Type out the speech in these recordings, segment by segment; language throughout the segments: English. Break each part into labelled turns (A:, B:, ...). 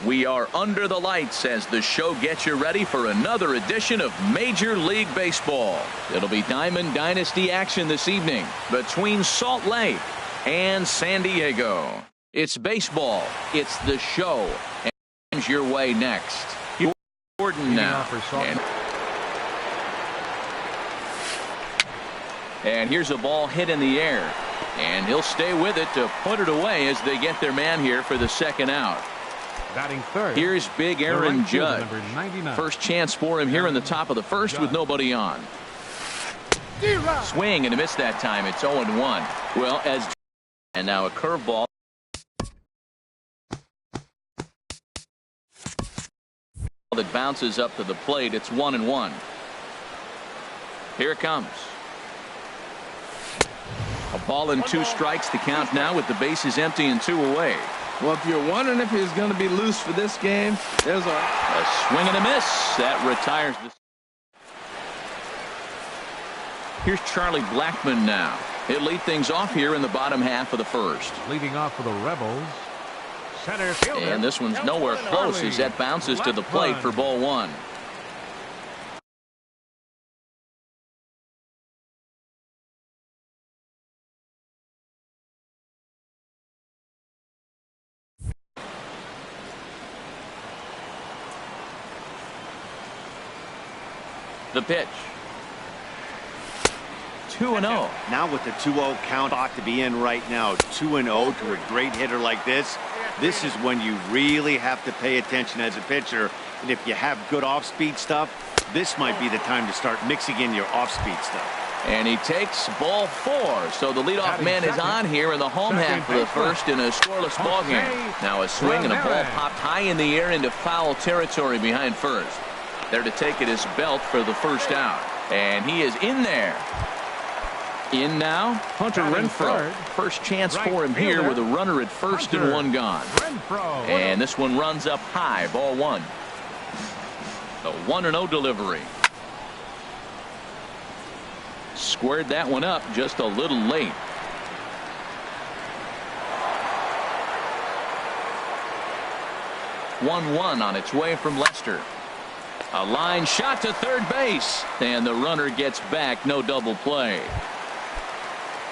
A: We are under the lights as the show gets you ready for another edition of Major League Baseball. It'll be Diamond Dynasty action this evening between Salt Lake and San Diego. It's baseball. It's the show. And comes your way next. Jordan now. And here's a ball hit in the air. And he'll stay with it to put it away as they get their man here for the second out.
B: Batting third.
A: Here's big Aaron Judge. First chance for him here in the top of the first with nobody on. Swing and a miss that time. It's 0-1. Well, and now a curveball that bounces up to the plate. It's 1-1. Here it comes. A ball and 2 strikes to count now with the bases empty and 2 away.
C: Well, if you're wondering if he's going to be loose for this game, there's
A: a swing and a miss. That retires the. Here's Charlie Blackmon now. He'll lead things off here in the bottom half of the first.
B: Leading off for the Rebels, center fielder.
A: And this one's nowhere close as that bounces to the plate for ball 1. The pitch. 2-0.
D: Now with the 2-0 count ought to be in right now. 2-0 to a great hitter like this. This is when you really have to pay attention as a pitcher. And if you have good off-speed stuff, this might be the time to start mixing in your off-speed stuff.
A: And he takes ball 4. So the leadoff man is on here in the home half of the first in a scoreless ball game. Now a swing and a ball popped high in the air into foul territory behind first. There to take it is Belt for the first out. And he is in there. In now, Hunter Renfroe. First chance for him here with a runner at first and 1 gone. And this one runs up high. Ball 1. The 1-0 delivery. Squared that one up just a little late. (1-1) on its way from Lester. A line shot to third base, and the runner gets back. No double play.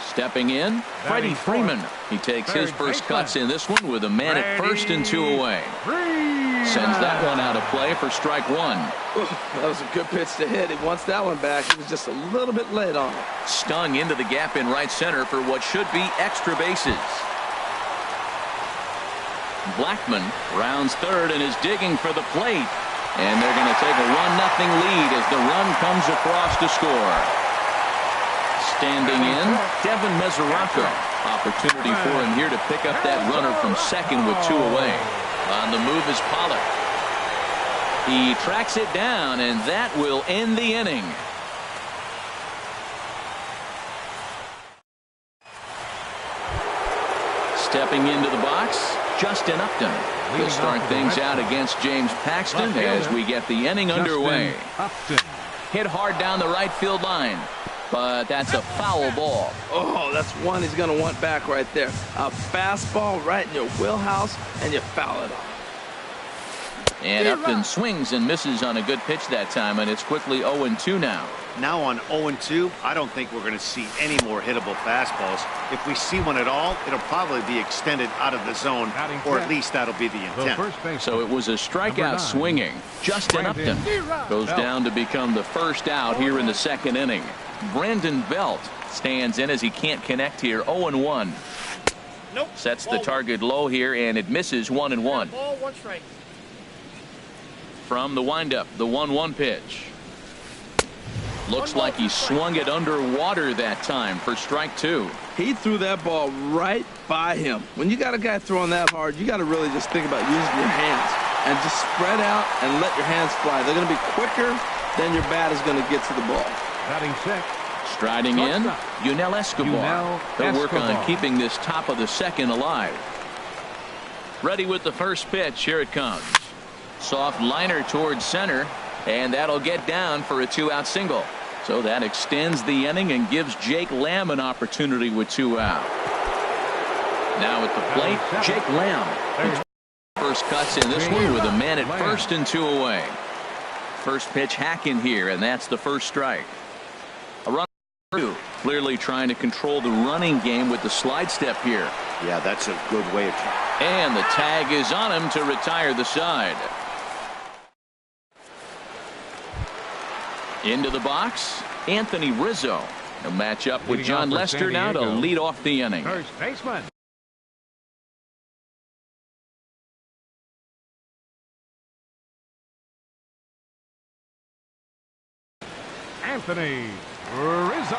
A: Stepping in, Freddie Freeman. He takes his first cuts in this one with a man at first and 2 away. Sends that one out of play for strike 1.
C: that was a good pitch to hit. He wants that one back. He was just a little bit late on it.
A: Stung into the gap in right center for what should be extra bases. Blackmon rounds third and is digging for the plate. And they're going to take a 1-0 lead as the run comes across to score. Standing in, Devin Mesoraco. Opportunity for him here to pick up that runner from second with 2 away. On the move is Pollard. He tracks it down, and that will end the inning. Stepping into the box, Justin Upton. We'll start things out against James Paxton as we get the inning underway. Hit hard down the right field line, but that's a foul ball.
C: Oh, that's one he's going to want back right there. A fastball right in your wheelhouse, and you foul it off.
A: And Upton swings and misses on a good pitch that time, and it's quickly 0-2 now.
D: Now on 0-2, I don't think we're going to see any more hittable fastballs. If we see one at all, it'll probably be extended out of the zone, or at least that'll be the intent.
A: So it was a strikeout swinging. Justin Upton goes down to become the first out here in the second inning. Brandon Belt stands in as he can't connect here. 0-1. Sets the target low here, and it misses. 1-1. From the windup, the 1-1 pitch. Looks like he swung it underwater that time for strike 2.
C: He threw that ball right by him. When you got a guy throwing that hard, you got to really just think about using your hands and just spread out and let your hands fly. They're going to be quicker than your bat is going to get to the ball.
B: Batting 6.
A: Striding in, Yunel Escobar. They'll work on keeping this top of the second alive. Ready with the first pitch. Here it comes. Soft liner towards center, and that'll get down for a 2-out single. So that extends the inning and gives Jake Lamb an opportunity with 2 out. Now at the plate, Jake Lamb. Force cuts in this one with a man at first and 2 away. First pitch hacking here, and that's the first strike. A run through, clearly trying to control the running game with the slide step here.
D: Yeah, that's a good way of trying.
A: And the tag is on him to retire the side. Into the box, Anthony Rizzo. He'll match up with John Lester now to lead off the inning.
B: First baseman. Anthony Rizzo.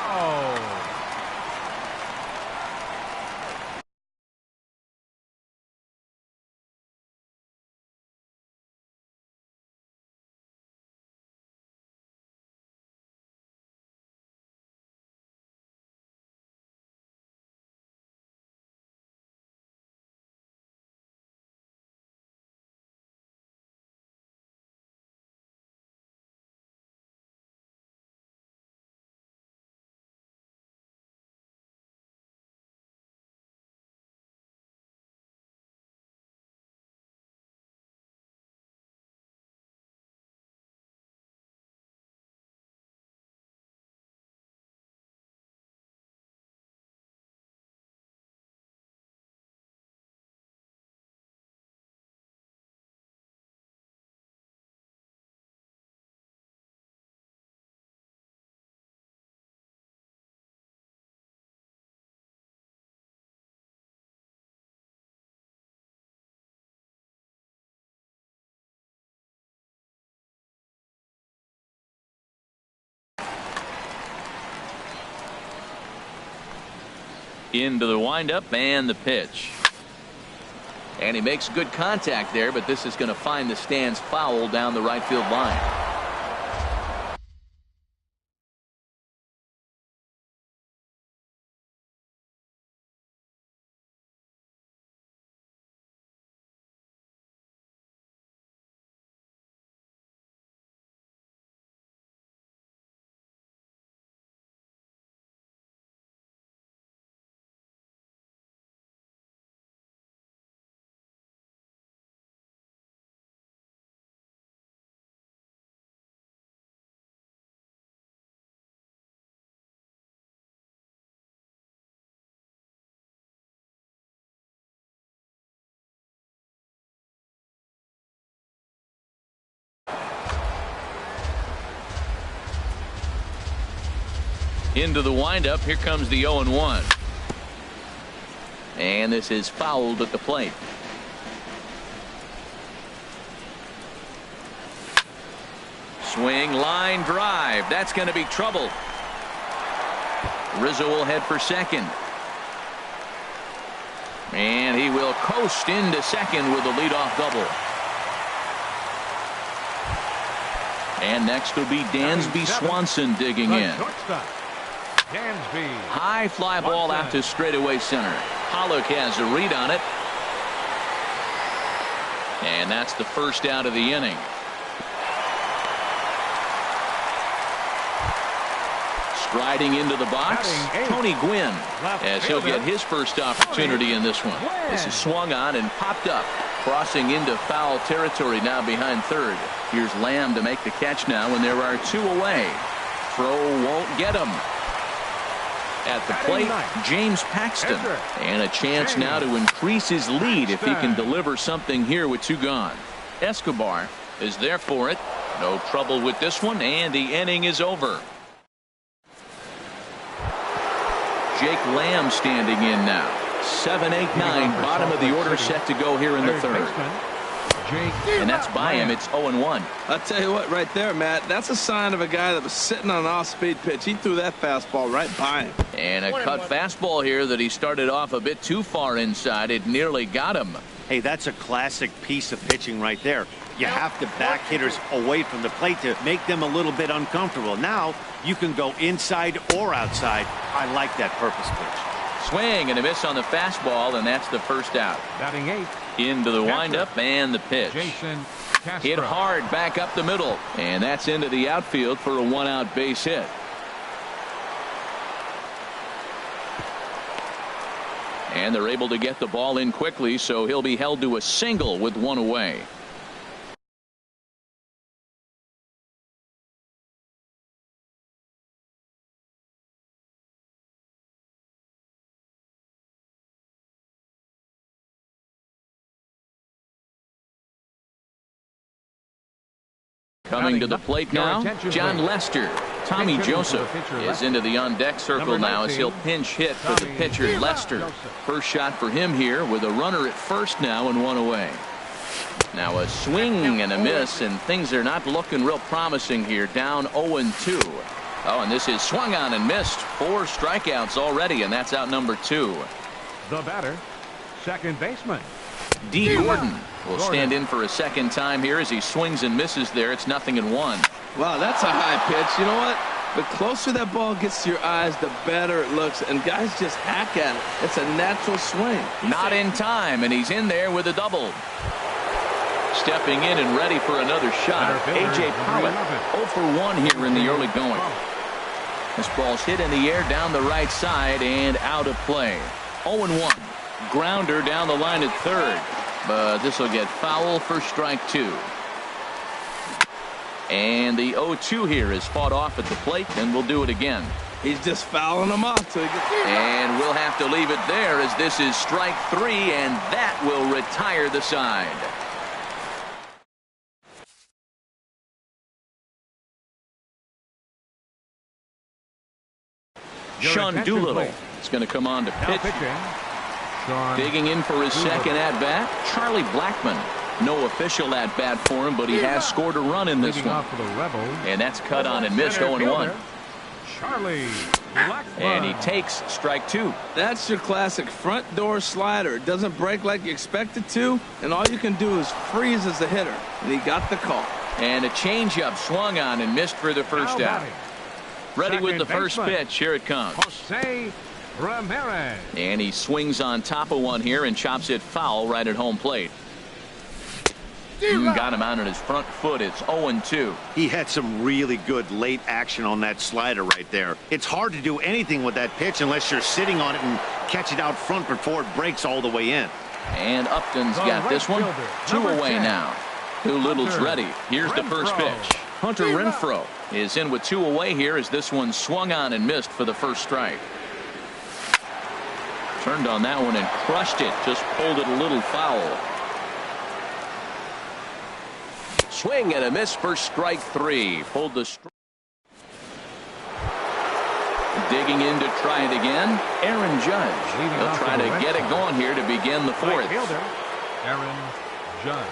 A: Into the windup and the pitch. And he makes good contact there, but this is going to find the stands foul down the right field line. Into the windup. Here comes the 0-1. And this is fouled at the plate. Swing, line drive. That's going to be trouble. Rizzo will head for second. And he will coast into second with a leadoff double. And next will be Dansby Swanson digging in. High fly ball out to straightaway center. Pollock has a read on it. And that's the first out of the inning. Striding into the box, Tony Gwynn, as he'll get his first opportunity in this one. This is swung on and popped up, crossing into foul territory now behind third. Here's Lamb to make the catch now when there are 2 away. Throw won't get him. At the plate, James Paxton. And a chance now to increase his lead if he can deliver something here with 2 gone. Escobar is there for it. No trouble with this one, and the inning is over. Jake Lamb standing in now. 7, 8, 9, bottom of the order set to go here in the third. And that's by him. It's 0-1.
C: I'll tell you what, right there, Matt, that's a sign of a guy that was sitting on an off-speed pitch. He threw that fastball right by him.
A: And a cut fastball here that he started off a bit too far inside. It nearly got him.
D: Hey, that's a classic piece of pitching right there. You have to back hitters away from the plate to make them a little bit uncomfortable. Now you can go inside or outside. I like that purpose pitch.
A: Swing and a miss on the fastball, and that's the first out.
B: Batting 8.
A: Into the windup and the pitch. Hit hard back up the middle, and that's into the outfield for a 1-out base hit. And they're able to get the ball in quickly, so he'll be held to a single with one away. Coming to the plate now, John Lester. Tommy Joseph is into the on-deck circle now as he'll pinch hit for the pitcher, Lester. First shot for him here with a runner at first now and one away. Now a swing and a miss, and things are not looking real promising here. Down 0-2. Oh, and this is swung on and missed. 4 strikeouts already, and that's out number 2.
B: The batter, second baseman.
A: D. Gordon will stand in for a second time here as he swings and misses there. It's 0-1.
C: Wow, that's a high pitch. You know what? The closer that ball gets to your eyes, the better it looks. And guys just hack at it. It's a natural swing.
A: Not in time, and he's in there with a double. Stepping in and ready for another shot, A.J. Pollock. 0 for 1 here in the early going. This ball's hit in the air down the right side and out of play. 0-1. Grounder down the line at third, but this will get foul for strike 2. And the 0-2 here is fought off at the plate, and we'll do it again.
C: He's just fouling them off till he gets there.
A: And we'll have to leave it there as this is strike 3, and that will retire the side. Sean Doolittle is going to come on to pitch. Digging in for his second at-bat, Charlie Blackmon. No official at-bat for him, but he has scored a run in this one. And that's cut on and missed. 0-1.
B: Charlie Blackmon.
A: And he takes strike 2.
C: That's your classic front door slider. It doesn't break like you expect it to, and all you can do is freeze as a hitter. And he got the call.
A: And a changeup swung on and missed for the first out. Ready with the first pitch. Here it comes.
B: Jose Ramirez.
A: And he swings on top of one here and chops it foul right at home plate. Got him out on his front foot. It's 0-2.
D: He had some really good late action on that slider right there. It's hard to do anything with that pitch unless you're sitting on it and catch it out front before it breaks all the way in.
A: And Upton's got this one. 2 away now. Doolittle's ready. Here's the first pitch. Hunter Renfroe is in with 2 away here as this one swung on and missed for the first strike. Turned on that one and crushed it. Just pulled it a little foul. Swing and a miss for strike 3. Pulled the strike. Digging in to try it again, Aaron Judge. He'll try to get it going here to begin the 4th.
B: Aaron Judge.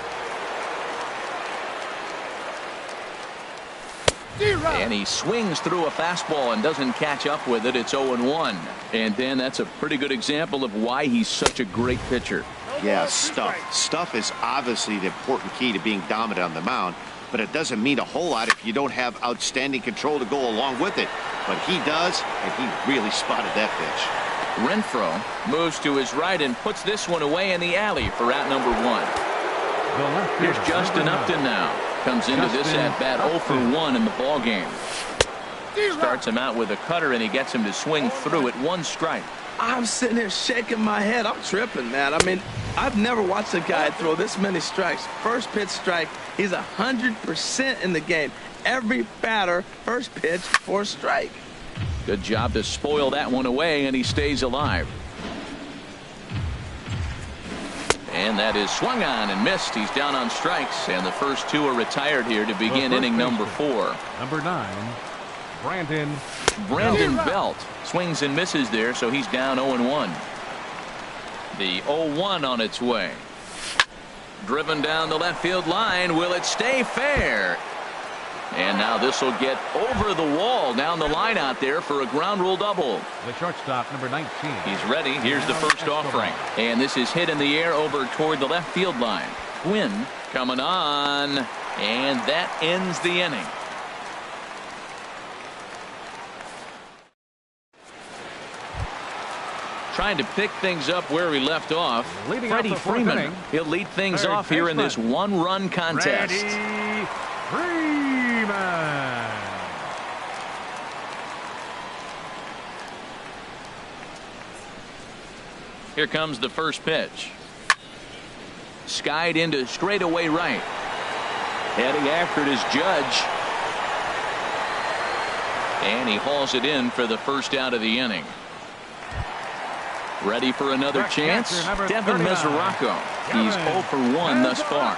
A: And he swings through a fastball and doesn't catch up with it. It's 0-1. And Dan, that's a pretty good example of why he's such a great pitcher.
D: Yeah, stuff. Stuff is obviously the important key to being dominant on the mound, but it doesn't mean a whole lot if you don't have outstanding control to go along with it. But he does, and he really spotted that pitch.
A: Renfroe moves to his right and puts this one away in the alley for out number 1. Here's Justin Upton now. Comes into this at-bat 0 for 1 in the ball game. Starts him out with a cutter, and he gets him to swing through it. 1 strike.
C: I'm sitting here shaking my head. I'm tripping, man. I mean, I've never watched a guy throw this many strikes. First pitch strike, he's 100% in the game. Every batter, first pitch, 4 strike.
A: Good job to spoil that one away, and he stays alive. And that is swung on and missed. He's down on strikes, and the first 2 are retired here to begin inning number 4.
B: Number 9,
A: Brandon Belt swings and misses there, so he's down 0-1. The 0-1 on its way. Driven down the left field line. Will it stay fair? And now this will get over the wall down the line out there for a ground rule double.
B: The shortstop, number 19.
A: He's ready. Here's the first offering. And this is hit in the air over toward the left field line. Quinn coming on. And that ends the inning. Trying to pick things up where we left off. Freddie Freeman. He'll lead things off here in this 1-run contest.
B: Freddie Freeman.
A: Here comes the first pitch. Skied into straightaway right. Heading after it is Judge. And he hauls it in for the first out of the inning. Ready for another chance? Devin Mesoraco. He's 0 for 1 thus far.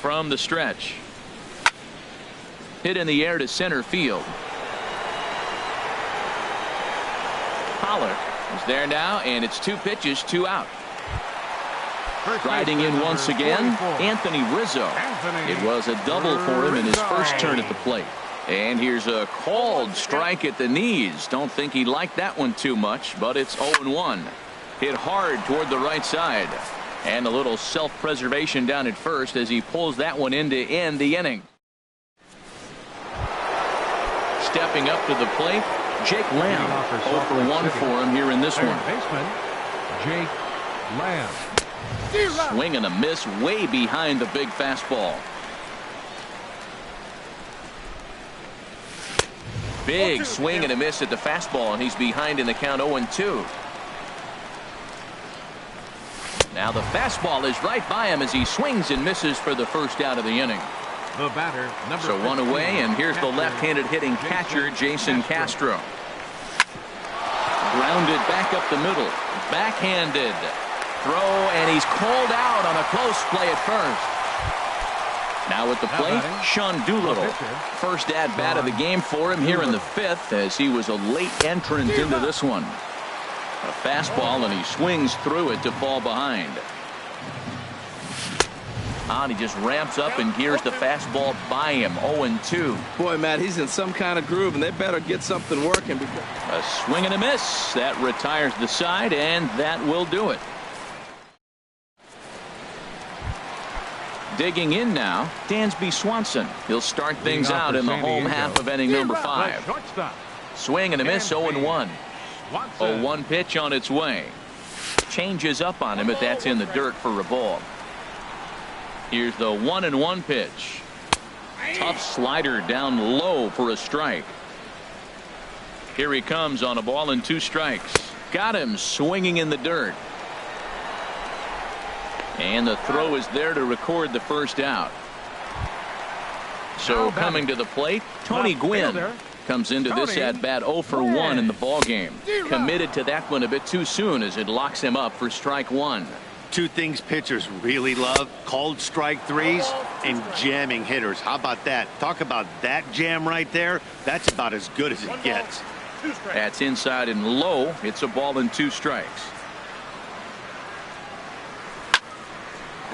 A: From the stretch. Hit in the air to center field. Pollard is there now, and it's 2 pitches, 2 out. Riding in once again, Anthony Rizzo. It was a double for him in his first turn at the plate. And here's a called strike at the knees. Don't think he liked that one too much, but it's 0-1. Hit hard toward the right side. And a little self-preservation down at first as he pulls that one in to end the inning. Stepping up to the plate, Jake Lamb. 0 for 1 for him here in this one.
B: Baseman, Jake Lamb.
A: Swing and a miss way behind the big fastball. Big swing and a miss at the fastball, and he's behind in the count 0-2. Now the fastball is right by him as he swings and misses for the first out of the inning.
B: The batter, number
A: So 1 away, and here's the left-handed hitting catcher, Jason Castro. Grounded back up the middle. Backhanded. Throw, and he's called out on a close play at first. Now at the plate, Sean Doolittle. First at-bat of the game for him here in the 5th as he was a late entrant into this one. A fastball, and he swings through it to fall behind. And he just ramps up and gears the fastball by him. 0-2.
C: Boy, Matt, he's in some kind of groove, and they better get something working.
A: A swing and a miss. That retires the side, and that will do it. Digging in now, Dansby Swanson. He'll start things out in the home half of inning number 5. Swing and a miss, 0-1. 0-1 pitch on its way. Changes up on him, but that's in the dirt for a ball. Here's the 1-1 pitch. Tough slider down low for a strike. Here he comes on a ball and 2 strikes. Got him swinging in the dirt. And the throw is there to record the first out. So coming to the plate, Tony Gwynn comes into this at-bat 0 for 1 in the ballgame. Committed to that one a bit too soon as it locks him up for strike 1.
D: 2 things pitchers really love: called strike threes and jamming hitters. How about that? Talk about that jam right there. That's about as good as it gets.
A: That's inside and low. It's a ball and 2 strikes.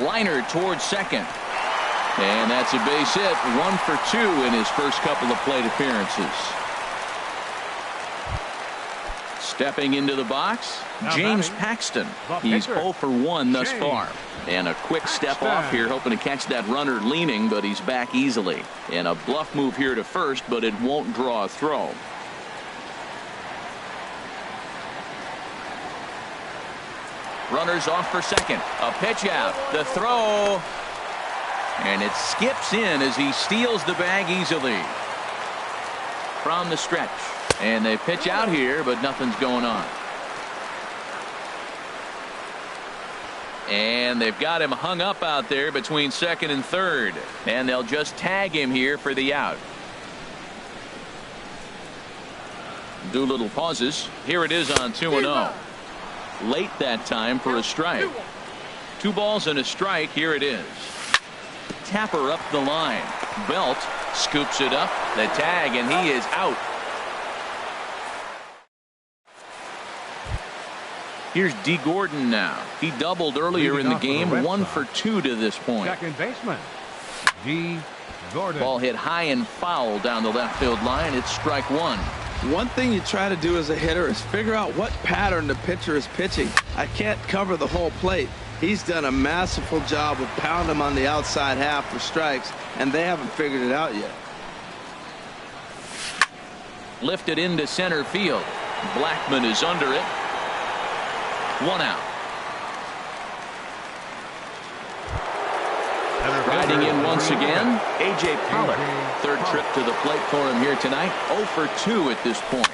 A: Liner towards second. And that's a base hit. 1 for 2 in his first couple of plate appearances. Stepping into the box, James Paxton. He's 0 for 1 thus far. And a quick step off here, hoping to catch that runner leaning, but he's back easily. And a bluff move here to first, but it won't draw a throw. Runners off for second. A pitch out. The throw. And it skips in as he steals the bag easily. From the stretch. And they pitch out here, but nothing's going on. And they've got him hung up out there between second and third. And they'll just tag him here for the out. Doolittle pauses. Here it is on 2-0. Late that time for a strike. 2 balls and a strike. Here it is. Tapper up the line. Belt scoops it up. The tag, and he is out. Here's D. Gordon now. He doubled earlier in the game. 1 for 2 to this point.
B: Second baseman, D. Gordon.
A: Ball hit high and foul down the left field line. It's strike 1.
C: One thing you try to do as a hitter is figure out what pattern the pitcher is pitching. I can't cover the whole plate. He's done a masterful job of pounding him on the outside half for strikes, and they haven't figured it out yet.
A: Lifted into center field. Blackman is under it. 1 out. Batting in once again, A.J. Pollard. Third trip to the plate for him here tonight. 0 for 2 at this point.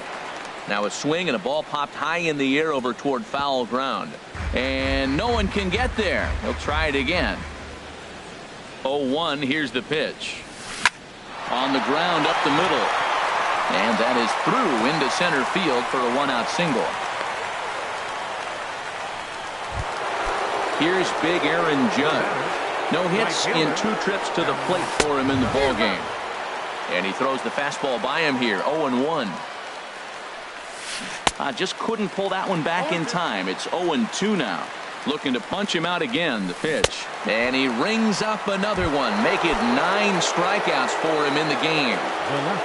A: Now a swing and a ball popped high in the air over toward foul ground. And no one can get there. He'll try it again. 0-1. Here's the pitch. On the ground up the middle. And that is through into center field for a one-out single. Here's big Aaron Judge. No hits in 2 trips to the plate for him in the ball game. And he throws the fastball by him here. 0-1. Just couldn't pull that one back in time. It's 0-2 now. Looking to punch him out again. The pitch. And he rings up another one. Make it 9 strikeouts for him in the game.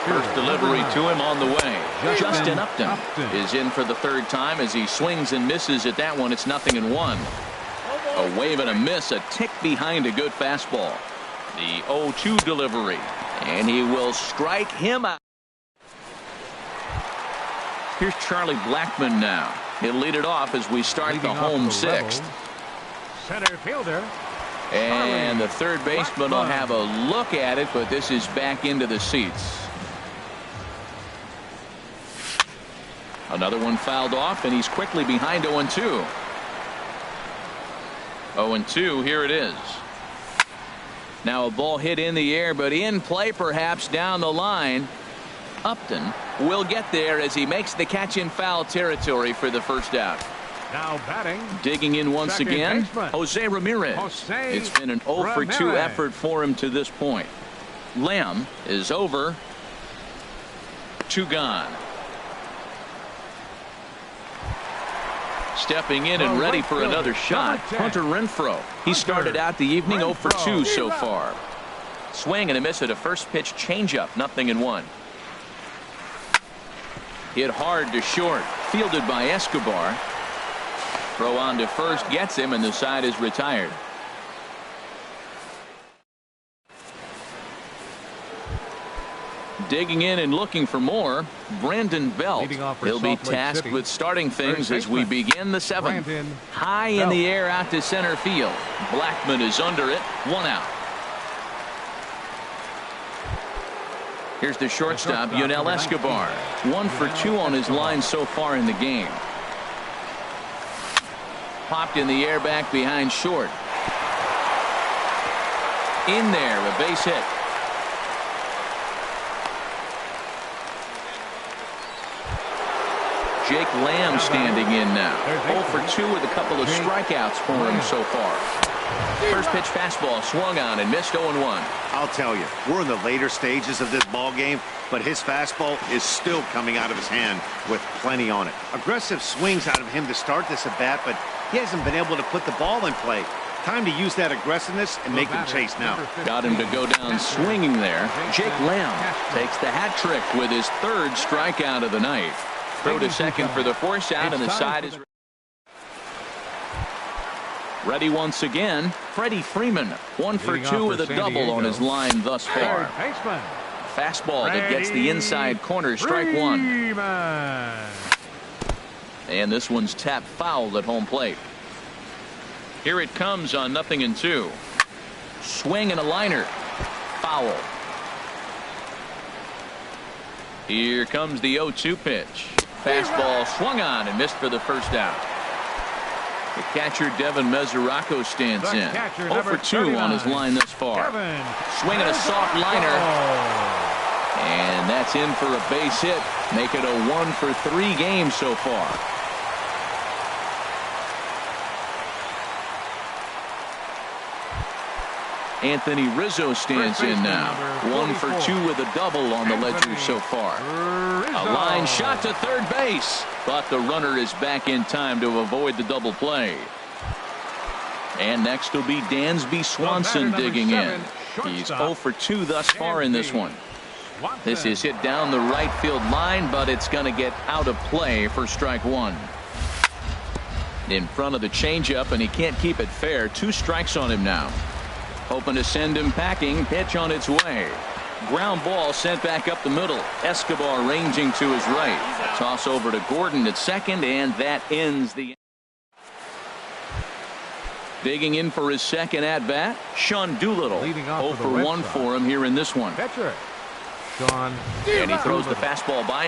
A: First delivery to him on the way. Justin Upton is in for the 3rd time as he swings and misses at that one. It's 0-1. A wave and a miss, a tick behind a good fastball. The 0-2 delivery. And he will strike him out. Here's Charlie Blackmon now. He'll lead it off as we start the home 6th.
B: Center fielder.
A: And the third baseman will have a look at it, but this is back into the seats. Another one fouled off, and he's quickly behind 0-2. 0-2, here it is. Now a ball hit in the air, but in play perhaps down the line. Upton will get there as he makes the catch in foul territory for the first out.
B: Now batting.
A: Digging in once again, Jose Ramirez. It's been an 0 for 2 effort for him to this point. Lamb is over. 2 gone. Stepping in and ready for another shot, Hunter Renfroe. He started out the evening 0 for 2 so far. Swing and a miss at a first pitch changeup. 0-1. Hit hard to short. Fielded by Escobar. Throw on to first gets him, and the side is retired. Digging in and looking for more, Brandon Belt. He'll be tasked with starting things as we begin the 7th. High in the air out to center field. Blackmon is under it. 1 out. Here's the shortstop, Yunel Escobar. 1 for 2 on his line so far in the game. Popped in the air back behind short. In there, a base hit. Jake Lamb standing in now. 0 for 2 with a couple of strikeouts for him so far. First pitch fastball swung on and missed. 0-1.
D: I'll tell you, we're in the later stages of this ball game, but his fastball is still coming out of his hand with plenty on it. Aggressive swings out of him to start this at bat, but he hasn't been able to put the ball in play. Time to use that aggressiveness and make him chase now.
A: Got him to go down swinging there. Jake Lamb takes the hat trick with his 3rd strikeout of the night. Throw to second for the force out, and the side is ready once again. Freddie Freeman, 1 for 2 with a double on his line thus far. Fastball that gets the inside corner, strike 1. And this one's tapped foul at home plate. Here it comes on 0-2. Swing and a liner. Foul. Here comes the 0-2 pitch. Fastball swung on and missed for the first out. The catcher Devin Mesoraco stands in. 0 for 2 on his line thus far. Swinging a soft liner. And that's in for a base hit. Make it a 1 for 3 game so far. Anthony Rizzo stands in now. 1 for 2 with a double on the ledger so far. A line shot to third base, but the runner is back in time to avoid the double play. And next will be Dansby Swanson digging in. He's 0 for 2 thus far in this one. This is hit down the right field line, but it's going to get out of play for strike 1. In front of the changeup, and he can't keep it fair. 2 strikes on him now. Hoping to send him packing. Pitch on its way. Ground ball sent back up the middle. Escobar ranging to his right. Toss over to Gordon at second, and that ends the. Digging in for his second at-bat, Sean Doolittle.
B: Leading off
A: 0
B: to the
A: for
B: red
A: 1
B: side.
A: for him here in this one.
B: Pitcher, Sean
A: And he throws the
B: Doolittle.
A: fastball by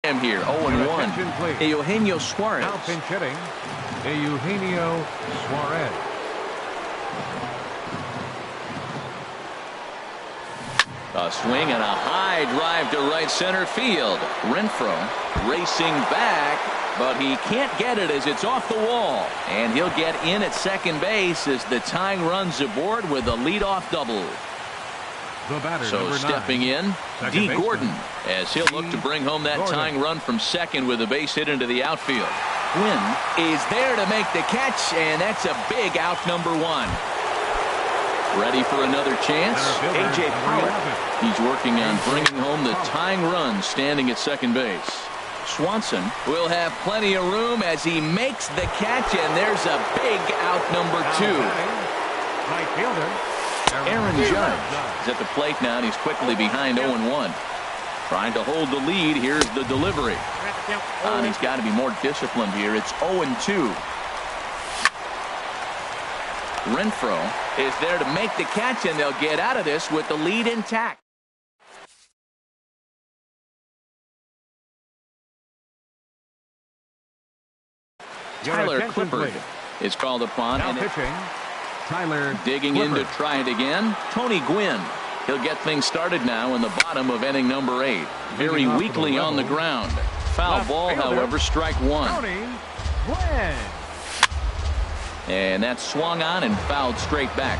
A: him here. 0-1.
B: Attention, please.
A: Eugenio Suarez.
B: Now pinch hitting, Eugenio Suarez.
A: A swing and a high drive to right center field. Renfroe racing back, but he can't get it as it's off the wall. And he'll get in at second base as the tying runs aboard with a leadoff double.
B: The batter,
A: So
B: number
A: stepping
B: 9.
A: in,
B: Second
A: D.
B: baseman.
A: Gordon, as he'll look to bring home that
B: Gordon.
A: tying run from second with a base hit into the outfield. Gwynn is there to make the catch, and that's a big out, number 1. Ready for another chance?
B: Center fielder,
A: A.J.
B: number
A: Pollock.
B: 11.
A: He's working on bringing home the tying run standing at second base. Swanson will have plenty of room as he makes the catch, and there's a big out, number 2.
B: Right fielder,
A: Aaron Judge is at the plate now, and he's quickly behind 0-1. Trying to hold the lead. Here's the delivery. And he's got to be more disciplined here. It's 0-2. Renfroe is there to make the catch, and they'll get out of this with the lead intact.
B: Your
A: Tyler
B: attention,
A: Clippard
B: please.
A: is called upon.
B: Now
A: And
B: pitching, Tyler
A: digging in to
B: Clippard.
A: try it again, Tony Gwynn. He'll get things started now in the bottom of inning number 8. Very
B: Moving off to
A: weakly
B: the
A: on the
B: level.
A: ground. Foul
B: Left
A: ball,
B: fielder,
A: however, strike 1.
B: Tony Gwynn.
A: And that's swung on and fouled straight back.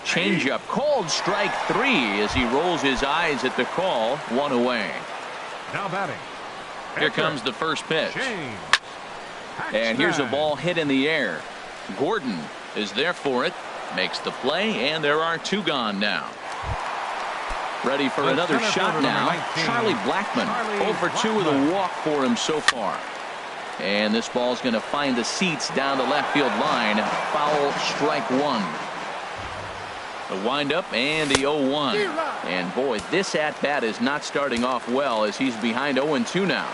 A: Changeup called strike 3 as he rolls his eyes at the call. 1 away.
B: Now batting.
A: Here
B: Pitcher,
A: comes the first pitch.
B: James
A: And here's a
B: Paxton.
A: ball hit in the air. Gordon is there for it. Makes the play, and there are 2 gone now. Ready for
B: The
A: another
B: center
A: shot
B: fielder,
A: now.
B: number 19,
A: Charlie Blackmon.
B: Charlie
A: 0 for 2 with
B: Blackmon.
A: a walk for him so far. And this ball's going to find the seats down the left field line. Foul, strike 1. The windup and the 0-1. And boy, this at-bat is not starting off well as he's behind 0-2 now.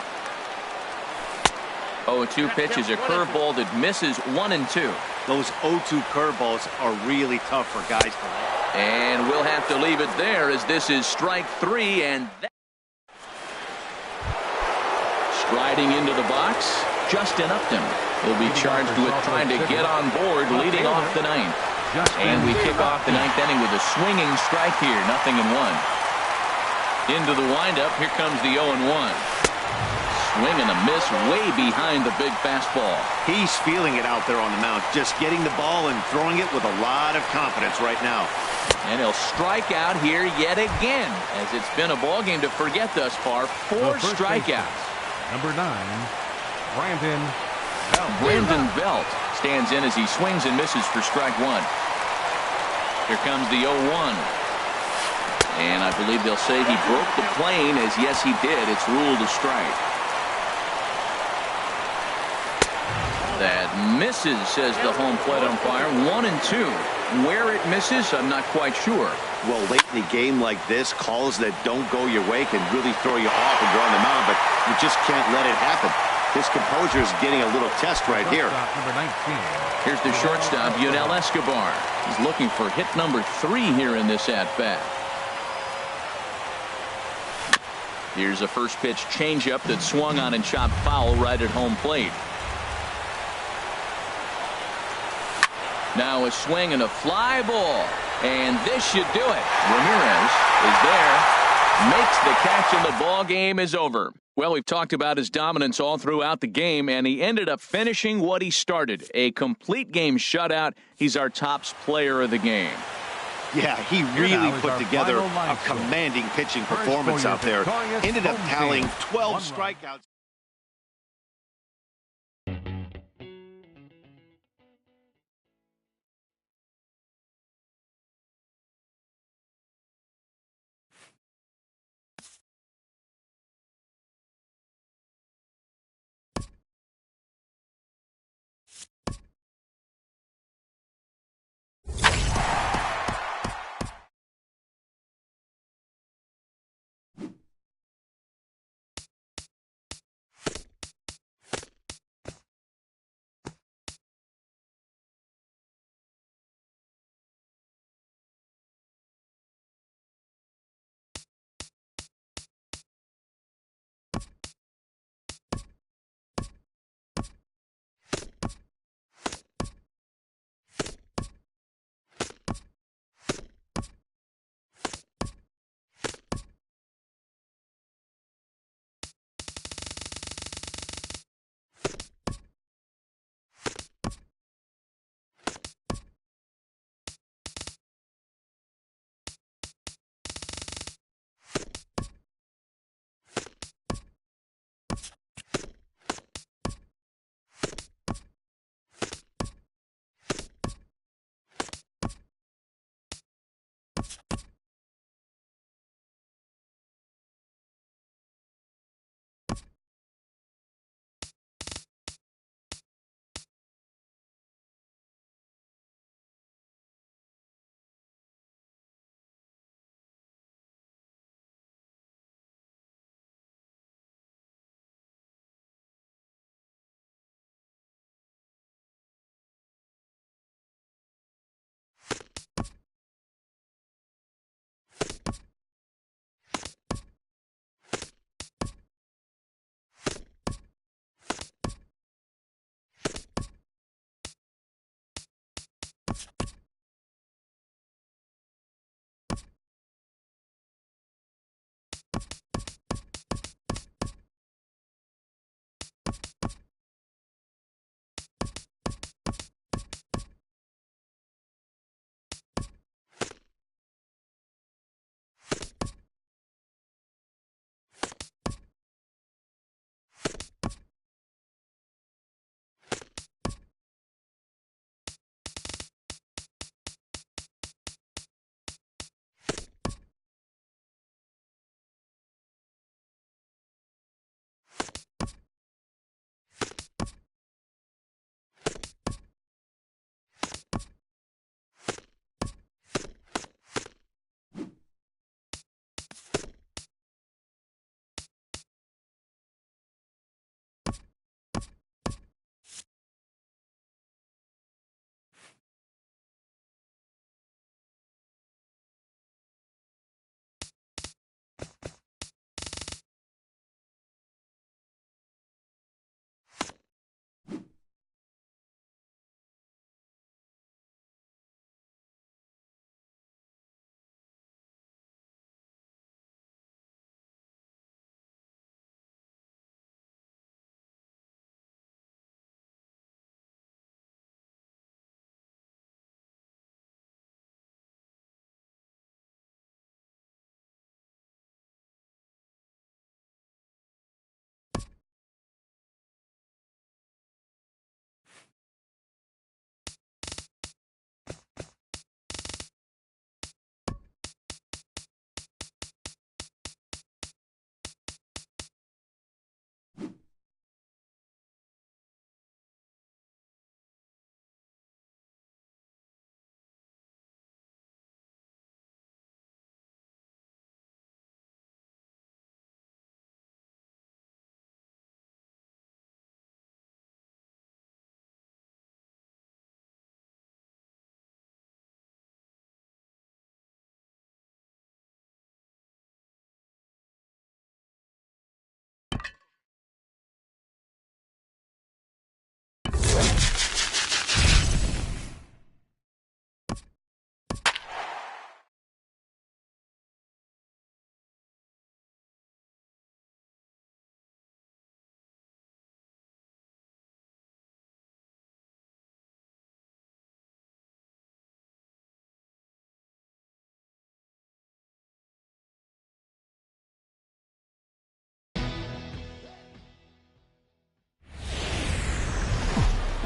A: 0-2 pitch is a curveball that misses 1-2.
D: Those 0-2 curveballs are really tough for guys to hit.
A: And we'll have to leave it there as this is strike 3. And striding into the box, Justin Upton. He'll be charged with trying to get on board leading off the 9th. And we kick off the 9th inning with a swinging strike here. 0-1. Into the windup. Here comes the 0-1. Swing and a miss way behind the big fastball.
D: He's feeling it out there on the mound, just getting the ball and throwing it with a lot of confidence right now.
A: And he'll strike out here yet again, as it's been a ball game to forget thus far. 4
B: The first
A: strikeouts.
B: Number 9, Brandon Belt.
A: Brandon Belt stands in as he swings and misses for strike 1. Here comes the 0-1. And I believe they'll say he broke the plane, as yes he did. It's ruled a strike. That misses, says the home plate umpire. 1-2. Where it misses, I'm not quite sure.
D: Well, late in a game like this, calls that don't go your way can really throw you off when you're on the mound, but you just can't let it happen. His composure is getting a little test right here.
B: Shortstop, number 19.
A: Here's the shortstop, Yunel Escobar. He's looking for hit number 3 here in this at-bat. Here's a first pitch changeup that swung on and chopped foul right at home plate. Now a swing and a fly ball. And this should do it. Ramirez is there, makes the catch, and the ball game is over. Well, we've talked about his dominance all throughout the game, and he ended up finishing what he started. A complete game shutout. He's our tops player of the game.
D: Yeah, he
B: Here
D: really
B: now is
D: put
B: our
D: together
B: final line
D: a
B: score.
D: commanding pitching
B: First
D: performance
B: for your
D: out there.
B: victorious
D: Ended up
B: home
D: tallying
B: team.
D: 12
B: 1 run.
D: strikeouts.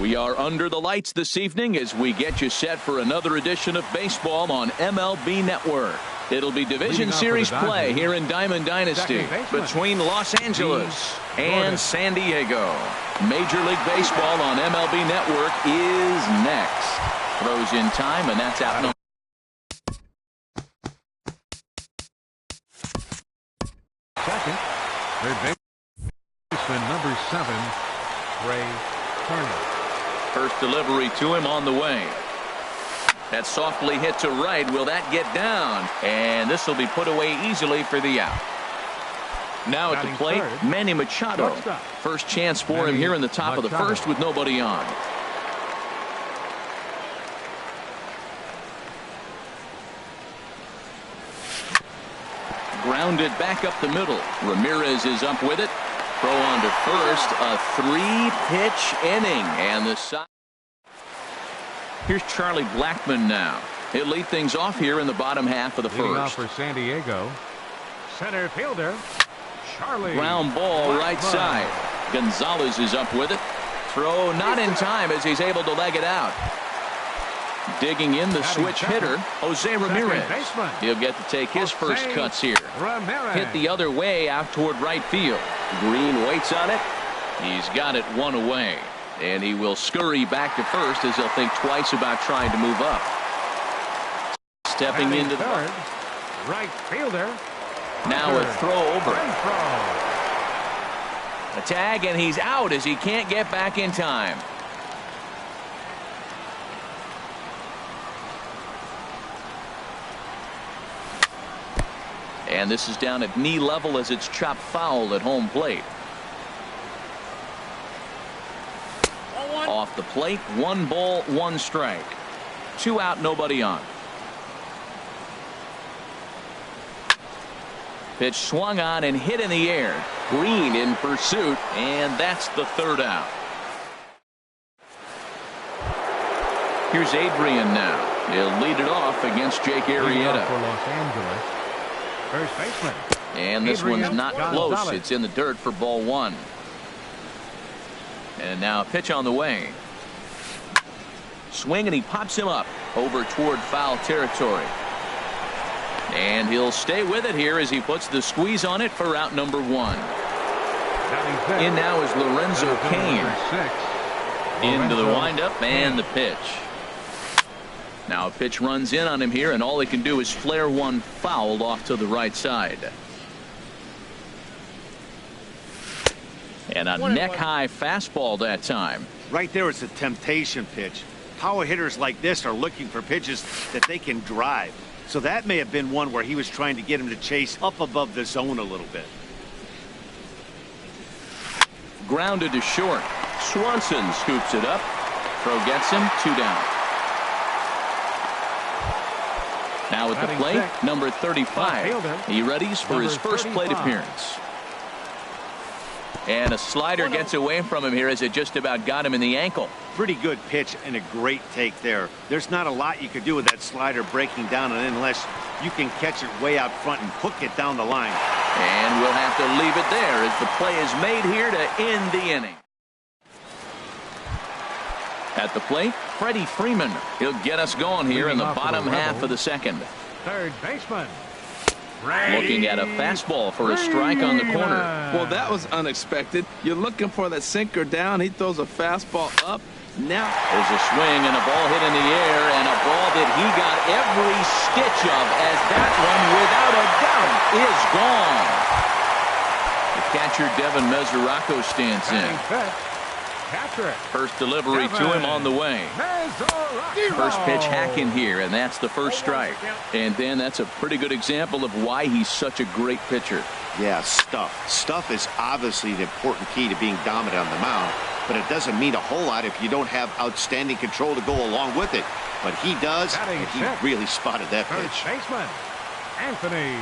A: We are under the lights this evening as we get you set for another edition of baseball on MLB Network. It'll be Division Series play here in Diamond Dynasty between Los Angeles and San Diego. Major League Baseball on MLB Network is next. Throws in time, and that's out.
B: Second, third baseman number 7, Ray Turner.
A: First delivery to him on the way. That softly hit to right. Will that get down? And this will be put away easily for the out. Now at the plate, Manny Machado. First chance for him here in the top of the first with nobody on. Grounded back up the middle. Ramirez is up with it. Throw on to first. A 3-pitch inning. And the side. Here's Charlie Blackmon now. He'll lead things off here in the bottom half of the
B: Leading off
A: first.
B: for San Diego, center fielder Charlie.
A: Ground ball
B: Blackmon.
A: right side. Gonzalez is up with it. Throw not in time as he's able to leg it out. Digging in the switch hitter, Jose Ramirez. He'll get to take his first cuts here. Hit the other way out toward right field. Green waits on it. He's got it one away. And he will scurry back to first as he'll think twice about trying to move up. Stepping into the
B: third, right fielder.
A: Now a throw over. A tag, and he's out as he can't get back in time. And this is down at knee level as it's chopped foul at home plate. Off the plate, 1 ball, 1 strike. 2 out, nobody on. Pitch swung on and hit in the air. Green in pursuit, and that's the 3rd out. Here's Adrian now. He'll lead it off against Jake Arrieta.
B: For Los Angeles. First baseman.
A: And this one's not close. It's in the dirt for ball 1. And now a pitch on the way. Swing, and he pops him up over toward foul territory. And he'll stay with it here as he puts the squeeze on it for out number 1. In now is Lorenzo Cain. Into the windup and the pitch. Now a pitch runs in on him here, and all he can do is flare one foul off to the right side. And a neck-high fastball that time.
D: Right there, it's a temptation pitch. Power hitters like this are looking for pitches that they can drive. So that may have been one where he was trying to get him to chase up above the zone a little bit.
A: Grounded to short. Swanson scoops it up. Throw gets him. 2 down. Now at the plate, number 35. He readies for his first plate appearance. And a slider gets away from him here as it just about got him in the ankle.
D: Pretty good pitch and a great take there. There's not a lot you could do with that slider breaking down, and unless you can catch it way out front and hook it down the line.
A: And we'll have to leave it there as the play is made here to end the inning. At the plate, Freddie Freeman. He'll get us going here in the bottom half of the 2nd.
B: Third baseman.
A: Looking at a fastball for a strike on the corner.
C: Well, that was unexpected. You're looking for that sinker down. He throws a fastball up. Now
A: there's a swing and a ball hit in the air, and a ball that he got every stitch of, as that one, without a doubt, is gone. The catcher, Devin Mesoraco, stands in. First delivery to him on the way. First pitch hacking here, and that's the first strike. And then that's a pretty good example of why he's such a great pitcher.
E: Yeah, stuff. Stuff is obviously an important key to being dominant on the mound, but it doesn't mean a whole lot if you don't have outstanding control to go along with it. But he does, and he really spotted that pitch.
B: First baseman, Anthony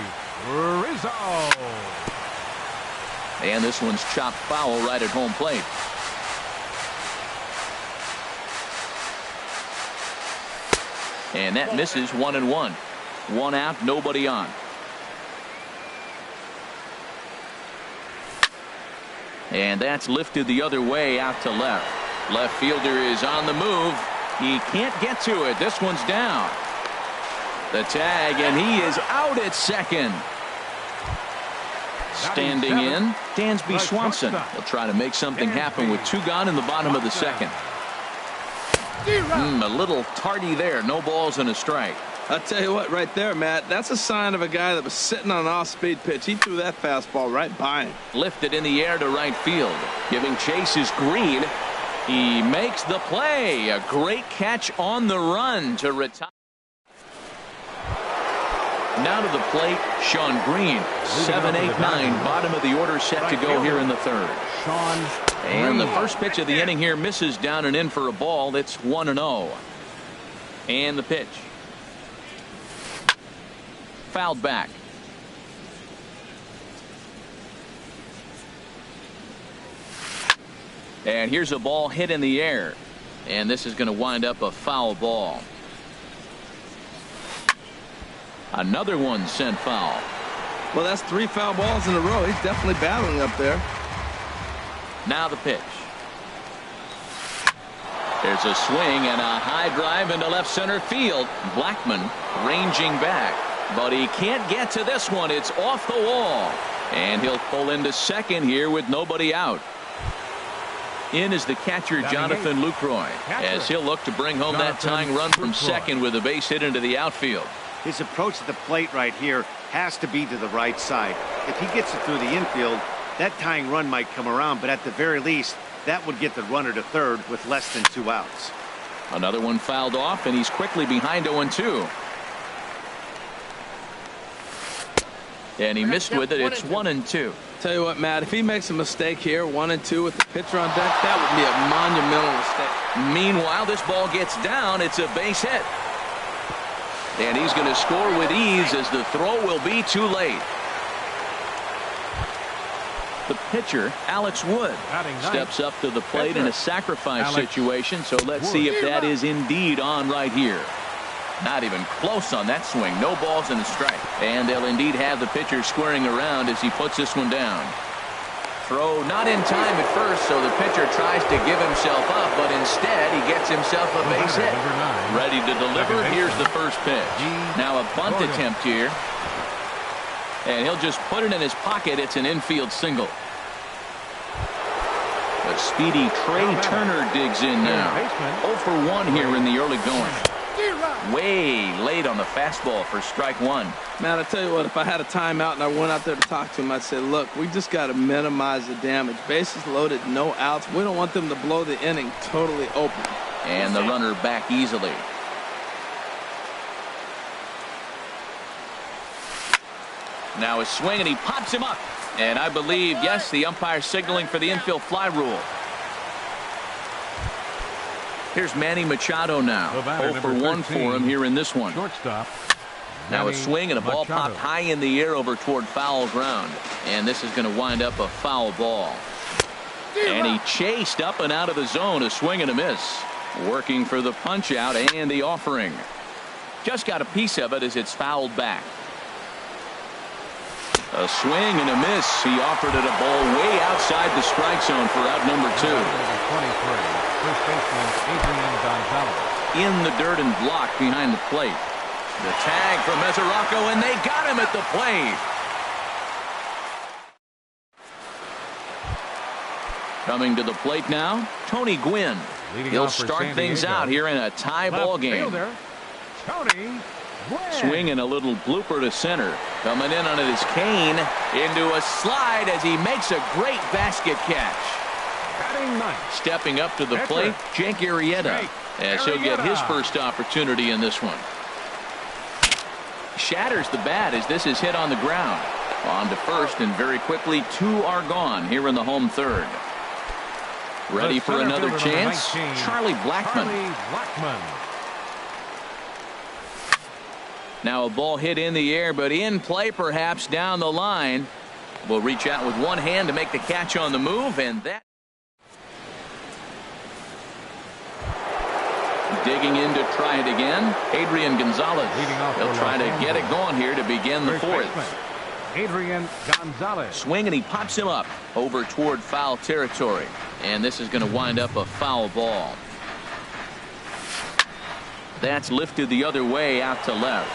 B: Rizzo.
A: And this one's chopped foul right at home plate. And that misses 1-1. 1 out, nobody on. And that's lifted the other way out to left. Left fielder is on the move. He can't get to it. This one's down. The tag, and he is out at second. Standing in, Dansby Swanson. He'll try to make something happen with 2 gone in the bottom of the 2nd. A little tardy there. No balls and a strike.
C: I'll tell you what, right there, Matt, that's a sign of a guy that was sitting on an off-speed pitch. He threw that fastball right by him.
A: Lifted in the air to right field. Giving chase is Green. He makes the play. A great catch on the run to retire. Now to the plate, Sean Green. 7, 8, 9, bottom of the order set to go here in the 3rd. And the first pitch of the inning here misses down and in for a ball. It's 1-0. And the pitch. Fouled back. And here's a ball hit in the air. And this is going to wind up a foul ball. Another one sent foul.
C: Well, that's 3 foul balls in a row. He's definitely battling up there.
A: Now the pitch. There's a swing and a high drive into left center field. Blackman ranging back, but he can't get to this one. It's off the wall, and he'll pull into second here with nobody out. In is the catcher, Jonathan Lucroy, as he'll look to bring home that tying run from second with a base hit into the outfield.
D: His approach to the plate right here has to be to the right side. If he gets it through the infield, that tying run might come around, but at the very least, that would get the runner to third with less than 2 outs.
A: Another one fouled off, and he's quickly behind 0-2. And he missed with it. It's 1-2.
C: Tell you what, Matt, if he makes a mistake here, 1-2 with the pitcher on deck, that would be a monumental mistake.
A: Meanwhile, this ball gets down. It's a base hit. And he's going to score with ease as the throw will be too late. The pitcher, Alex Wood, steps up to the plate in a sacrifice situation. So let's see if that is indeed on right here. Not even close on that swing. No balls and a strike. And they'll indeed have the pitcher squaring around as he puts this one down. Throw not in time at first, so the pitcher tries to give himself up, but instead he gets himself a base hit. Ready to deliver. Here's the first pitch. Now a bunt attempt here. And he'll just put it in his pocket. It's an infield single. The speedy Trey Turner digs in now. 0 for 1 here in the early going. Way late on the fastball for strike one.
C: Man, I tell you what, if I had a timeout and I went out there to talk to him, I'd say, look, we just got to minimize the damage. Bases loaded, no outs. We don't want them to blow the inning totally open.
A: And the runner back easily. Now a swing, and he pops him up. And I believe, yes, the umpire signaling for the infield fly rule. Here's Manny Machado now. 0 for 1 for him here in this one.
B: Shortstop.
A: Now a swing and a ball popped high in the air over toward foul ground. And this is going to wind up a foul ball. And he chased up and out of the zone. A swing and a miss. Working for the punch out and the offering. Just got a piece of it as it's fouled back. A swing and a miss. He offered it a ball way outside the strike zone for out number 2.
B: 23. First baseman Adrian Gonzalez.
A: In the dirt and blocked behind the plate. The tag from Mesoraco, and they got him at the plate. Coming to the plate now, Tony Gwynn. He'll start things out here in a tie ball game.
B: Tony Gwynn.
A: Swinging a little blooper to center. Coming in on his cane into a slide as he makes a great basket catch. Stepping up to the plate, Jake Arrieta, as he'll get his first opportunity in this one. Shatters the bat as this is hit on the ground. On to first, and very quickly 2 are gone here in the home third. Ready for another chance, Charlie Blackmon. Now a ball hit in the air, but in play perhaps down the line. Will reach out with one hand to make the catch on the move, and that. Digging in to try it again, Adrian Gonzalez. He'll try to get it going here to begin the fourth.
B: Adrian Gonzalez.
A: Swing, and he pops him up over toward foul territory. And this is going to wind up a foul ball. That's lifted the other way out to left.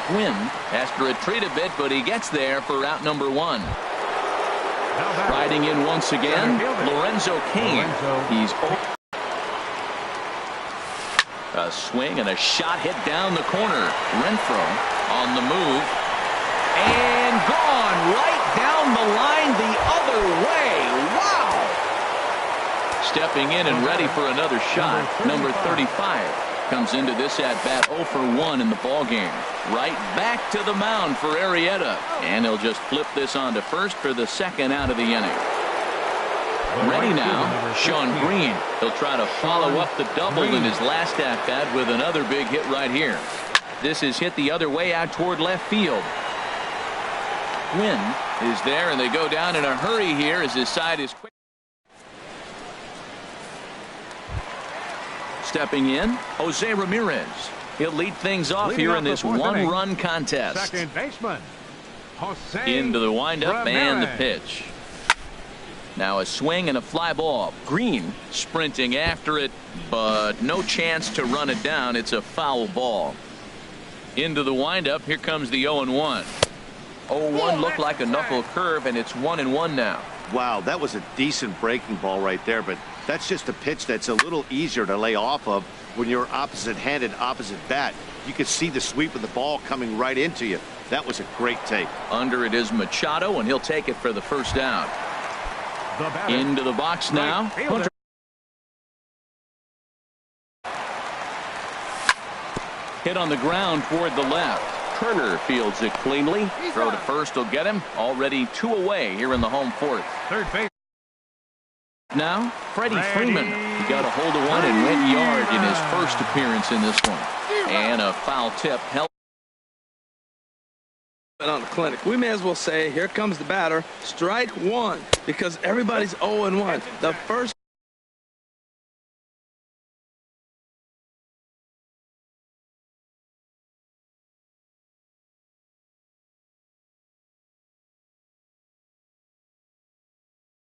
A: Gwynn has to retreat a bit, but he gets there for out number 1. Riding in once again, Lorenzo Cain. He's open. A swing and a shot hit down the corner. Renfroe on the move. And gone right down the line the other way. Wow! Stepping in and ready for another shot. Number 35 comes into this at-bat 0 for 1 in the ballgame. Right back to the mound for Arrieta. And he'll just flip this on to first for the second out of the inning. Ready now, Sean Green. He'll try to follow up the double in his last at-bat with another big hit right here. This is hit the other way out toward left field. Gwynn is there, and they go down in a hurry here as his side is quick. Stepping in, Jose Ramirez. He'll lead things off here in this one-run contest.
B: Second baseman, Jose
A: Into the windup and the pitch. Now a swing and a fly ball. Green sprinting after it, but no chance to run it down. It's a foul ball. Into the windup. Here comes the 0-1. 0-1 looked like a knuckle curve, and it's 1-1 now.
D: Wow, that was a decent breaking ball right there, but that's just a pitch that's a little easier to lay off of when you're opposite-handed, opposite bat. You could see the sweep of the ball coming right into you. That was a great take.
A: Under it is Machado, and he'll take it for the first down. Into the box now. Hit on the ground toward the left. Turner fields it cleanly. Throw to first will get him. Already 2 away here in the home fourth.
B: Third base.
A: Now, Freddie Freeman. He got a hold of one and went yard in his first appearance in this one. And a foul tip held
C: on the clinic. We may as well say, here comes the batter, strike one, because everybody's 0-1. The first